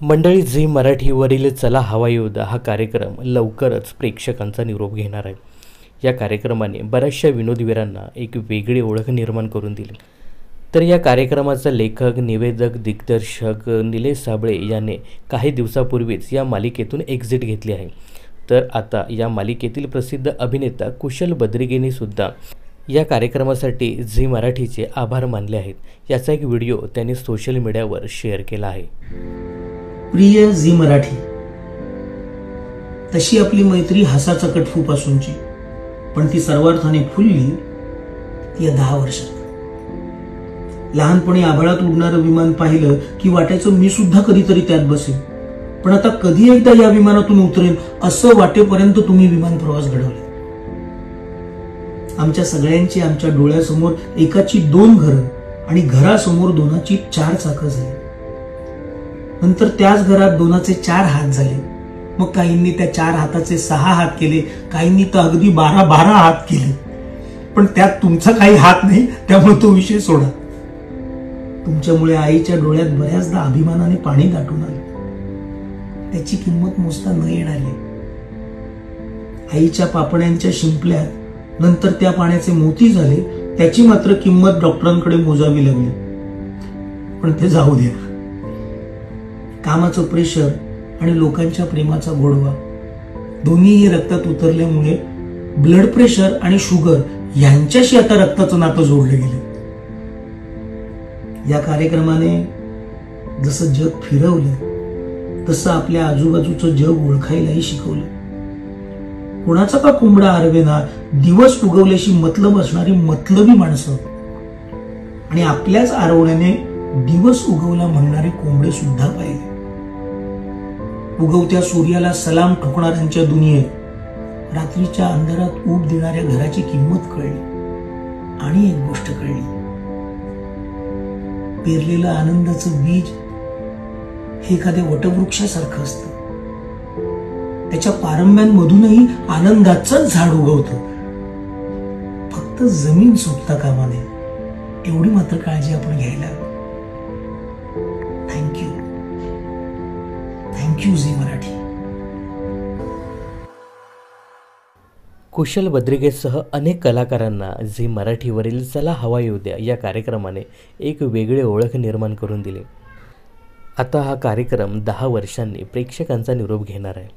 मंडळी, झी मराठीवरील चला हवा योद्धा हा कार्यक्रम लवकरच प्रेक्षकांचा निरोप घेणार आहे। या कार्यक्रमाने बऱ्याचशा विनोदवीरांना एक वेगळी ओळख निर्माण करून दिली। तर या कार्यक्रमाचा लेखक, निवेदक, दिग्दर्शक निलेश साबळे याने काही दिवसापूर्वीच या मालिकेतून एक्झिट घेतली आहे। तर आता या मालिकेतील प्रसिद्ध अभिनेता कुशल बद्रिगेने सुद्धा या कार्यक्रमासाठी झी मराठीचे आभार मानले आहेत। याचा एक व्हिडिओ त्यांनी सोशल मीडियावर शेअर केला आहे। प्रिय झी मराठी, तशी आपली मैत्री हसाचा कटफू पासूनची, पण ती सर्वार्थाने फुलली या 10 वर्षात। लहानपणी आभाळात उडणारं विमान पाहिलं की वाटायचं मी सुद्धा कधीतरी त्यात बसेन, पण आता कधी एकदा या विमानातून उतरेन असं वाटेपर्यंत तुम्ही विमान प्रवास घडवले। आमच्या सगळ्यांची आमच्या डोळ्यासमोर एकाची 2 घरं आणि घरासमोर 2ची 4 चाकं झाली। नंतर त्याच घरात 2चे 4 हात झाले। मग काहींनी त्या 4 हाताचे 6 हात केले, काहींनी तर अगदी 12 हात केले। पण त्यात तुमचा काही हात नाही, त्यामुळे तो विषय सोडा। तुमच्यामुळे आईच्या डोळ्यात बऱ्याचदा अभिमानाने पाणी दाटून आले, त्याची किंमत मोजता न येणारी। आईच्या पापण्यांच्या शिंपल्यात नंतर त्या पाण्याचे मोती झाले, त्याची मात्र किंमत डॉक्टरांकडे मोजावी लागली। पण ते जाऊ द्या। कामाचं प्रेशर आणि लोकांच्या प्रेमाचा गोडवा दोन्हीही रक्तात उतरल्यामुळे ब्लड प्रेशर आणि शुगर यांच्याशी आता रक्ताचं नातं जोडलं गेलं। या कार्यक्रमाने जसं जग फिरवलं तसं आपल्या आजूबाजूचं जग ओळखायलाही शिकवलं। कोणाचा का कोंबडा आरवेना, दिवस उगवल्याशी मतलब असणारी मतलबी माणसं आणि आपल्याच आरवण्याने दिवस उगवला म्हणणारे कोंबडे सुद्धा पाहिले। उगवत्या सूर्याला सलाम ठोकणाऱ्यांच्या दुनियेत रात्रीच्या अंधारात ऊब देणाऱ्या घराची किंमत कळली। आणि एक गोष्ट कळली, पेरलेलं आनंदाचं बीज हे एखाद्या वटवृक्षासारखं असतं, त्याच्या पारंब्यांमधूनही आनंदाचंच झाड उगवतं। फक्त जमीन सुकता कामा नये, एवढी मात्र काळजी आपण घ्यायला हवी। थँक्यू झी मराठी। कुशल बद्रिगेसह अनेक कलाकारांना झी मराठीवरील चला हवा योद्धा या कार्यक्रमाने एक वेगळी ओळख निर्माण करून दिली। आता हा कार्यक्रम 10 वर्षांनी प्रेक्षकांचा निरोप घेणार आहे।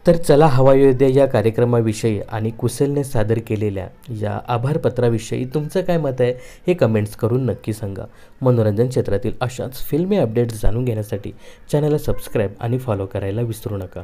तर चला हवा योद्धा या कार्यक्रमाविषयी आणि कुशलने सादर केलेल्या या आभारपत्राविषयी तुमचं काय मत आहे हे कमेंट्स करून नक्की सांगा। मनोरंजन क्षेत्रातील अशाच फिल्मी अपडेट्स जाणून घेण्यासाठी चॅनलला सबस्क्राईब आणि फॉलो करायला विसरू नका।